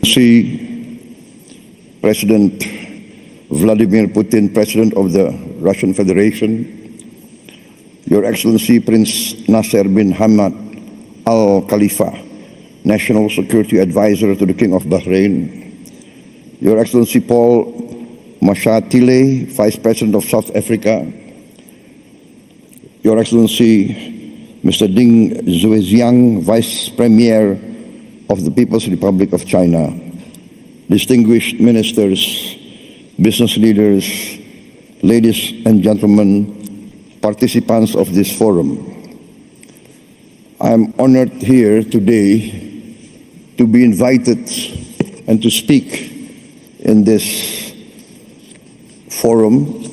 Excellency President Vladimir Putin, President of the Russian Federation, Your Excellency Prince Nasser bin Hamad Al Khalifa, National Security Advisor to the King of Bahrain, Your Excellency Paul Mashatile, Vice President of South Africa, Your Excellency Mr. Ding Zhuoxiang, Vice Premier of the People's Republic of China, distinguished ministers, business leaders, ladies and gentlemen, participants of this forum. I'm honored here today to be invited and to speak in this forum,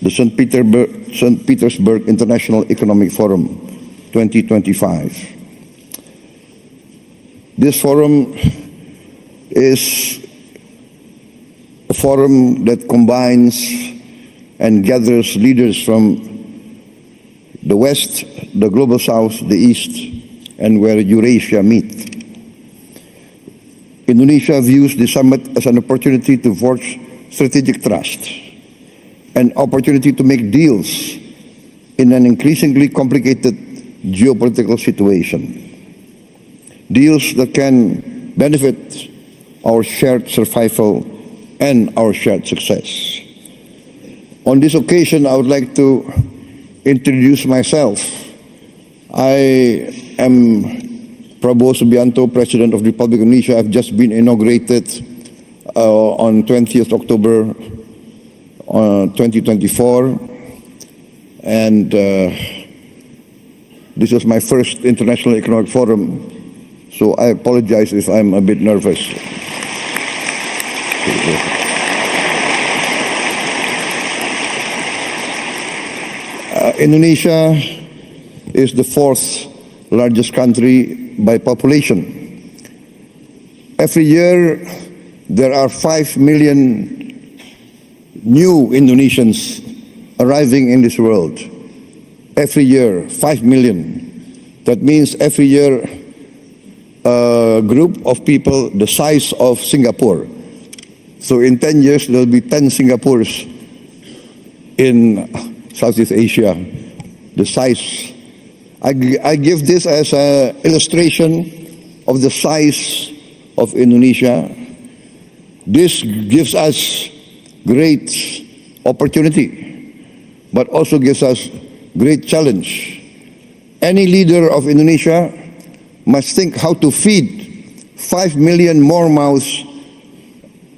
the St. Petersburg International Economic Forum 2025. This forum is a forum that combines and gathers leaders from the West, the Global South, the East, and where Eurasia meet. Indonesia views the summit as an opportunity to forge strategic trust, an opportunity to make deals in an increasingly complicated geopolitical situation. Deals that can benefit our shared survival and our shared success. On this occasion, I would like to introduce myself. I am Prabowo Subianto, President of the Republic of Indonesia. I've just been inaugurated on 20th October 2024. And this is my first International Economic Forum, so I apologize if I'm a bit nervous. Indonesia is the fourth largest country by population. Every year, there are 5 million new Indonesians arriving in this world. Every year, 5 million. That means every year, a group of people the size of Singapore. So in 10 years, there will be 10 Singapores in Southeast Asia, the size. I give this as an illustration of the size of Indonesia. This gives us great opportunity, but also gives us great challenge. Any leader of Indonesia must think how to feed 5 million more mouths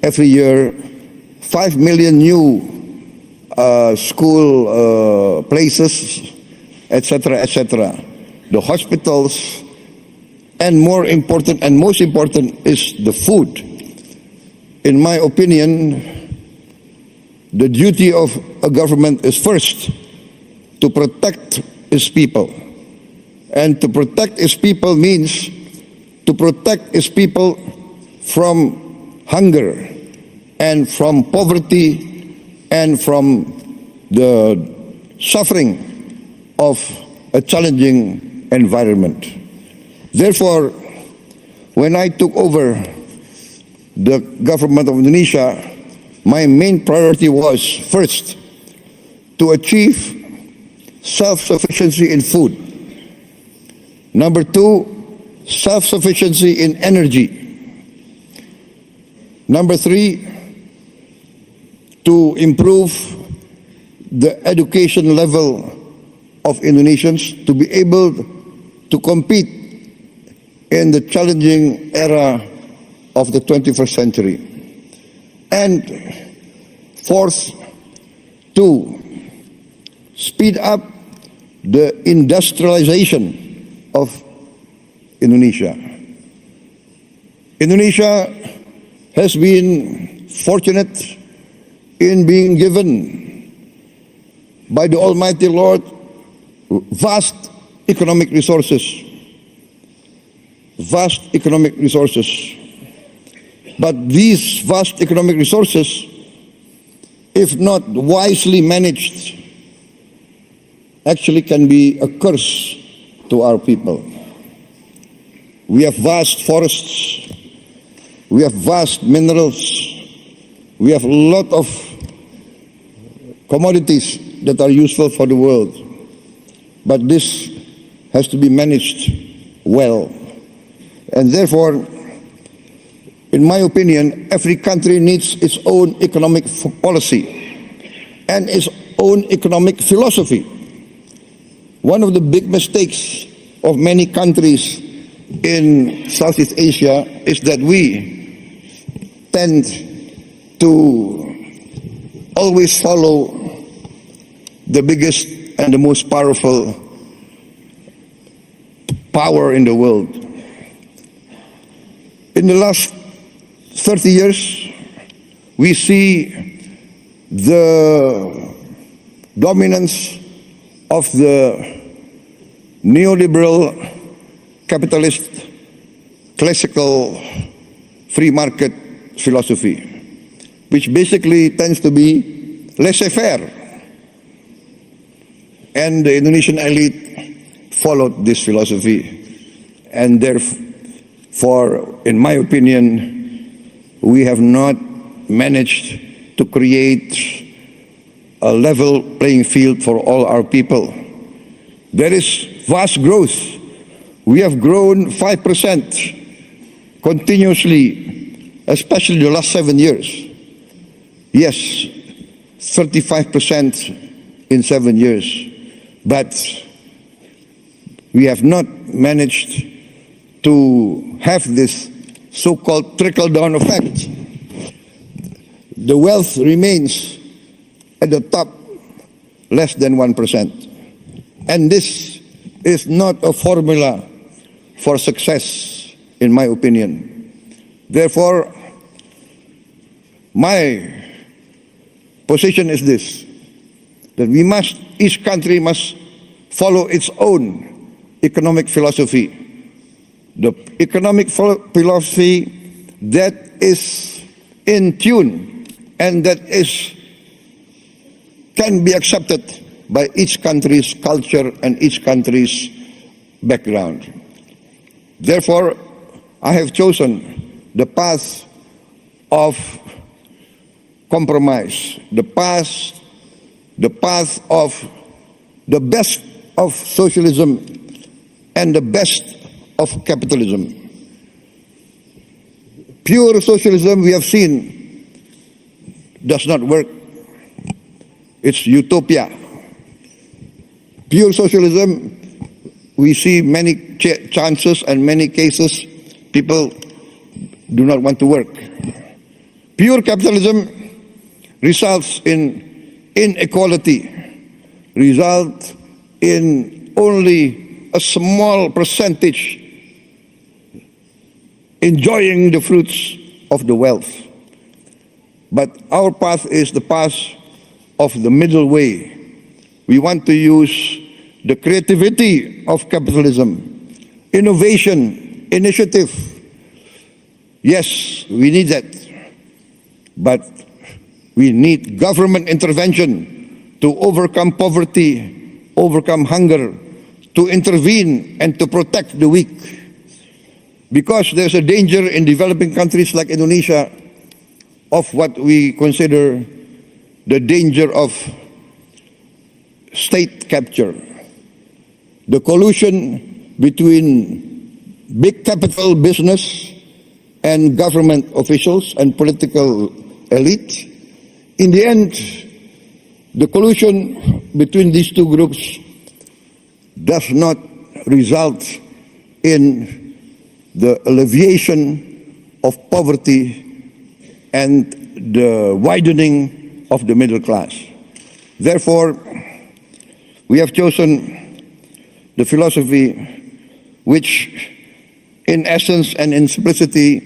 every year, 5 million new school places, etc., etc. The hospitals, and more important and most important is the food. In my opinion, the duty of a government is first to protect its people. And to protect its people means to protect its people from hunger and from poverty and from the suffering of a challenging environment. Therefore, when I took over the government of Indonesia, my main priority was first to achieve self-sufficiency in food. Number two, self-sufficiency in energy. Number three, to improve the education level of Indonesians to be able to compete in the challenging era of the 21st century. And fourth, to speed up the industrialization of Indonesia. Indonesia has been fortunate in being given by the Almighty Lord vast economic resources. Vast economic resources. But these vast economic resources, if not wisely managed, actually can be a curse to our people. We have vast forests, We have vast minerals. We have a lot of commodities that are useful for the world. But this has to be managed well. And therefore, in my opinion, every country needs its own economic policy and its own economic philosophy. One of the big mistakes of many countries in Southeast Asia is that we tend to always follow the biggest and the most powerful power in the world. In the last 30 years, we see the dominance of the neoliberal capitalist classical free market philosophy, which basically tends to be laissez-faire. And the Indonesian elite followed this philosophy. And therefore, in my opinion, we have not managed to create a level playing field for all our people. There is vast growth. We have grown 5% continuously, especially the last 7 years. Yes, 35% in 7 years. But we have not managed to have this so-called trickle-down effect. The wealth remains at the top less than 1%. And this is not a formula for success, in my opinion. Therefore, my position is this, that each country must follow its own economic philosophy. The economic philosophy that is in tune and that can be accepted by each country's culture and each country's background. Therefore, I have chosen the path of compromise, the path of the best of socialism and the best of capitalism. Pure socialism, we have seen, does not work. It's utopia. Pure socialism, we see many chances and many cases people do not want to work. Pure capitalism results in inequality, results in only a small percentage enjoying the fruits of the wealth. But our path is the path of the middle way. We want to use the creativity of capitalism, innovation, initiative. Yes, we need that. But we need government intervention to overcome poverty, overcome hunger, to intervene and to protect the weak. Because there's a danger in developing countries like Indonesia of what we consider the danger of state capture. The collusion between big capital business and government officials and political elite. In the end, the collusion between these two groups does not result in the alleviation of poverty and the widening of the middle class. Therefore, we have chosen the philosophy which, in essence and in simplicity,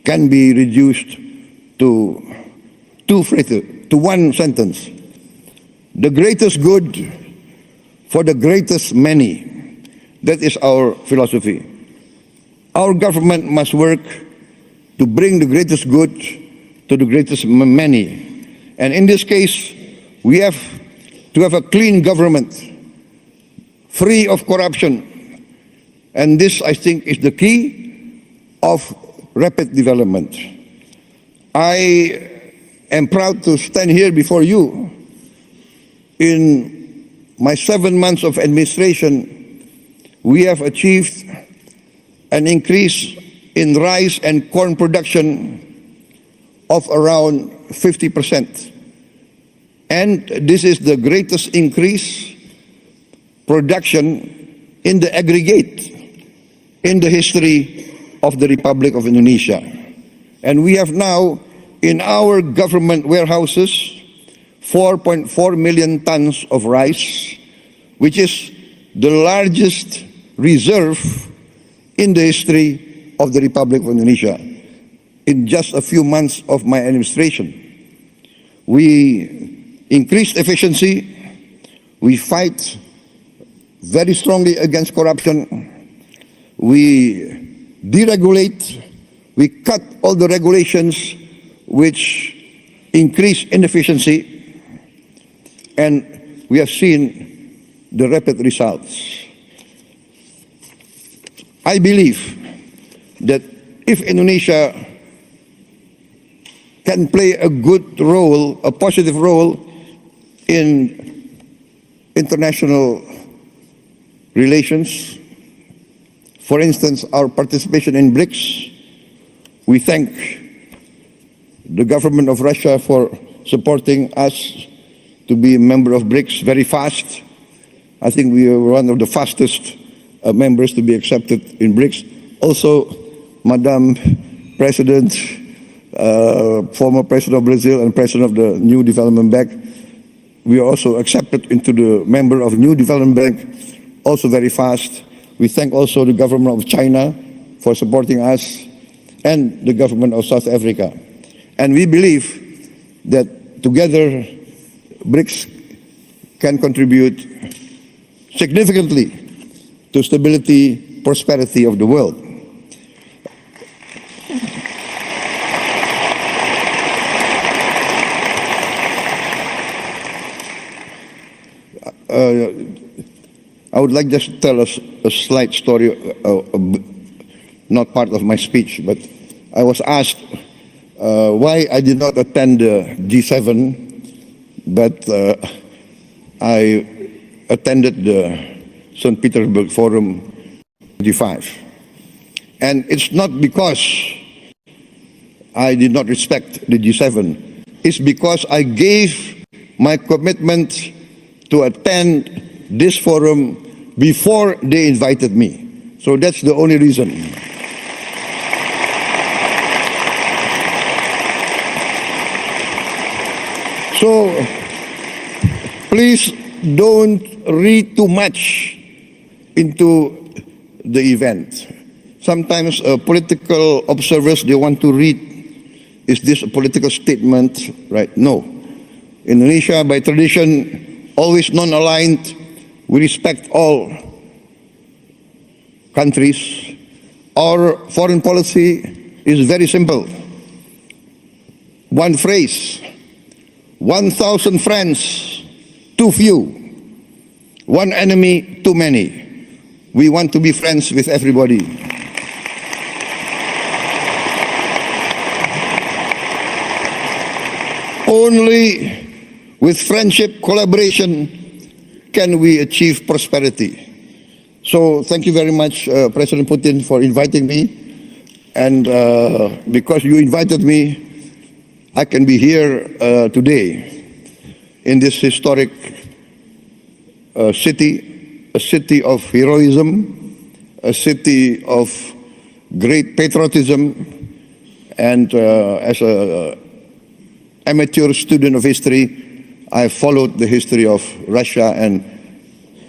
can be reduced to one sentence. The greatest good for the greatest many. That is our philosophy. Our government must work to bring the greatest good to the greatest many. And in this case, we have to have a clean government, free of corruption. And this, I think, is the key of rapid development. I am proud to stand here before you. In my 7 months of administration, we have achieved an increase in rice and corn production of around 50%. And this is the greatest increase production in the aggregate in the history of the Republic of Indonesia. And we have now in our government warehouses 4.4 million tons of rice, which is the largest reserve in the history of the Republic of Indonesia. In just a few months of my administration, we increased efficiency, we fight very strongly against corruption, we deregulate, we cut all the regulations which increase inefficiency, and we have seen the rapid results. I believe that if Indonesia can play a good role, a positive role in international relations, for instance, our participation in BRICS, we thank the government of Russia for supporting us to be a member of BRICS very fast. I think we are one of the fastest members to be accepted in BRICS. Also, Madam President, former President of Brazil and President of the New Development Bank, we are also accepted into the member of New Development Bank, also very fast. We thank also the government of China for supporting us and the government of South Africa. And we believe that together BRICS can contribute significantly to stability, prosperity of the world. I would like just to tell us a slight story, not part of my speech, but I was asked why I did not attend the G7, but I attended the St. Petersburg Forum G5. And it's not because I did not respect the G7, it's because I gave my commitment to attend this forum before they invited me. So that's the only reason. So please don't read too much into the event. Sometimes political observers, they want to read, is this a political statement? Right? No. Indonesia, by tradition, always non-aligned. We respect all countries. Our foreign policy is very simple. One phrase: 1,000 friends, too few. One enemy, too many. We want to be friends with everybody. Only with friendship, collaboration, can we achieve prosperity. So thank you very much, President Putin, for inviting me. And because you invited me, I can be here today in this historic city, a city of heroism, a city of great patriotism, and as an amateur student of history, I followed the history of Russia, and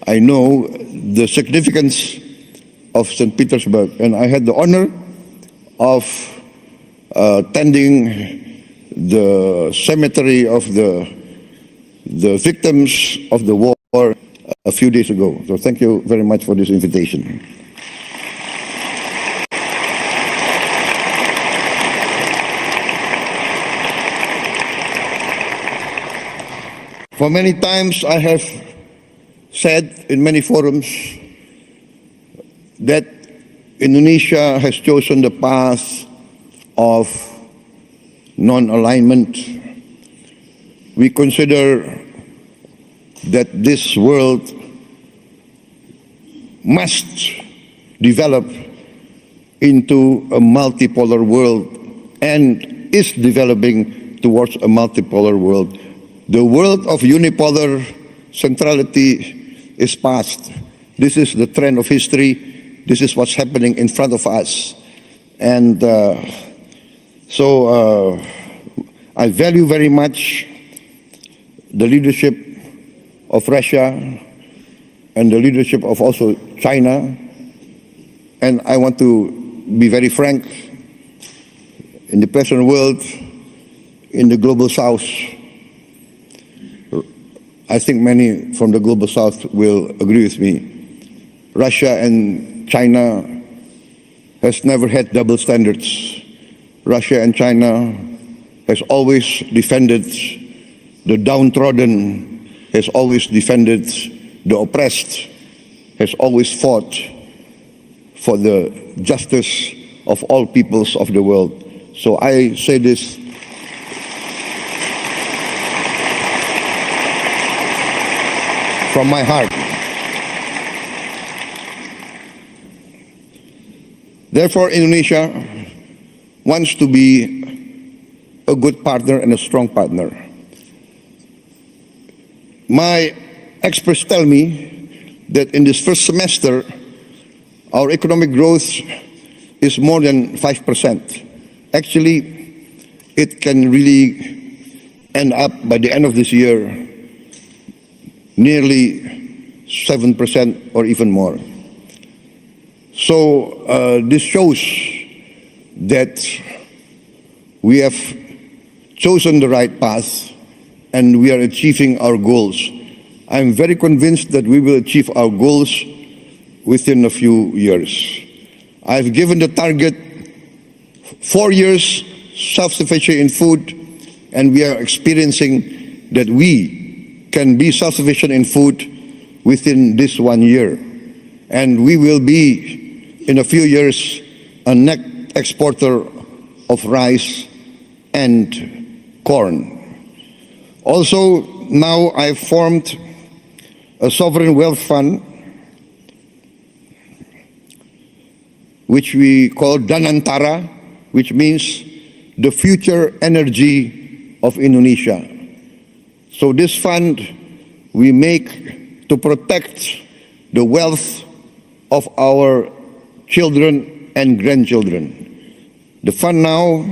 I know the significance of St. Petersburg. And I had the honor of tending the cemetery of the victims of the war a few days ago. So thank you very much for this invitation. For many times I have said in many forums that Indonesia has chosen the path of non-alignment. We consider that this world must develop into a multipolar world and is developing towards a multipolar world. The world of unipolar centrality is past. This is the trend of history. This is what's happening in front of us. And so I value very much the leadership of Russia and the leadership of also China. And I want to be very frank, in the present world, in the global south, I think many from the global south will agree with me. Russia and China has never had double standards. Russia and China has always defended the downtrodden, has always defended the oppressed, has always fought for the justice of all peoples of the world. So I say this from my heart. Therefore, Indonesia wants to be a good partner and a strong partner. My experts tell me that in this first semester, our economic growth is more than 5%. Actually, it can really end up by the end of this year nearly 7% or even more. So this shows that we have chosen the right path and we are achieving our goals. I'm very convinced that we will achieve our goals within a few years. I've given the target 4 years self-sufficient in food, and we are experiencing that we can be self-sufficient in food within this 1 year. And we will be, in a few years, a net exporter of rice and corn. Also, now I've formed a sovereign wealth fund, which we call Danantara, which means the future energy of Indonesia. So this fund we make to protect the wealth of our children and grandchildren. The fund now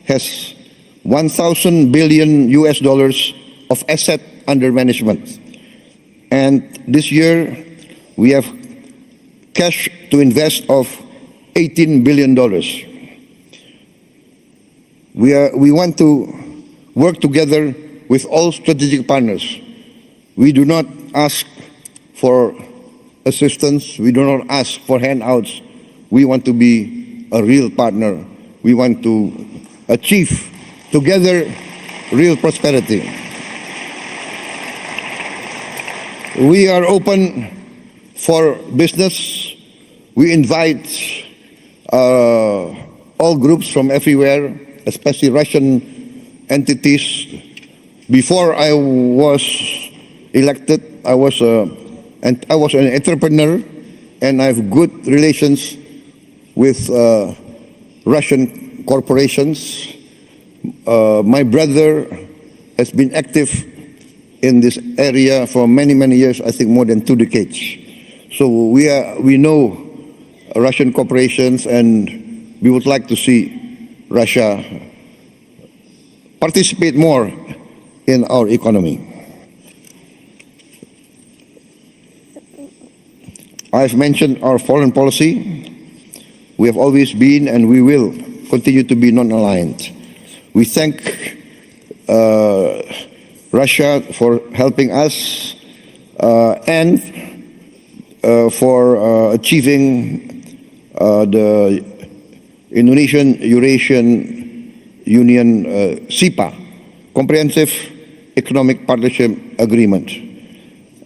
has 1,000 billion US dollars of asset under management. And this year we have cash to invest of $18 billion. We want to work together with all strategic partners. We do not ask for assistance. We do not ask for handouts. We want to be a real partner. We want to achieve together real prosperity. We are open for business. We invite all groups from everywhere, especially Russian entities. Before I was elected, I was an entrepreneur, and I have good relations with Russian corporations. My brother has been active in this area for many, many years, I think more than 2 decades. So we know Russian corporations, and we would like to see Russia participate more in our economy. I've mentioned our foreign policy. We have always been and we will continue to be non-aligned. We thank Russia for helping us and for achieving the Indonesian-Eurasian Union SIPA, Comprehensive Economic Partnership Agreement.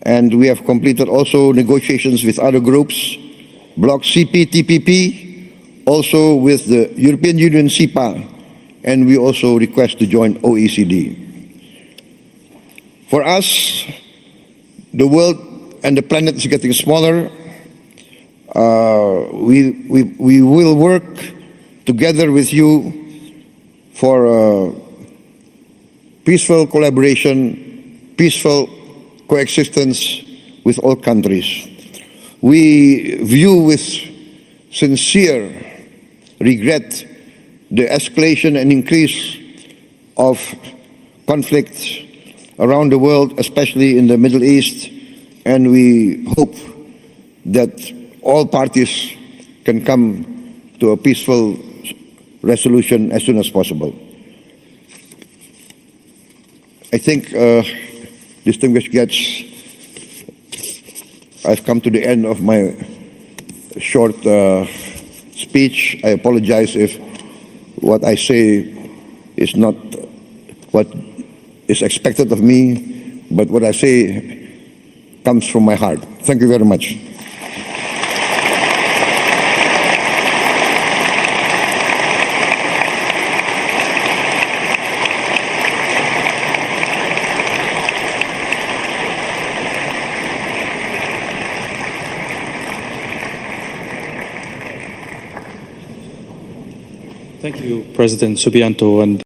And we have completed also negotiations with other groups, Bloc CP, TPP, also with the European Union CEPA, and we also request to join OECD. For us, the world and the planet is getting smaller. We will work together with you for peaceful collaboration, peaceful coexistence with all countries. We view with sincere regret the escalation and increase of conflicts around the world, especially in the Middle East, and we hope that all parties can come to a peaceful resolution as soon as possible. I think, distinguished guests, I've come to the end of my short speech. I apologize if what I say is not what is expected of me, but what I say comes from my heart. Thank you very much. Thank you, President Subianto. And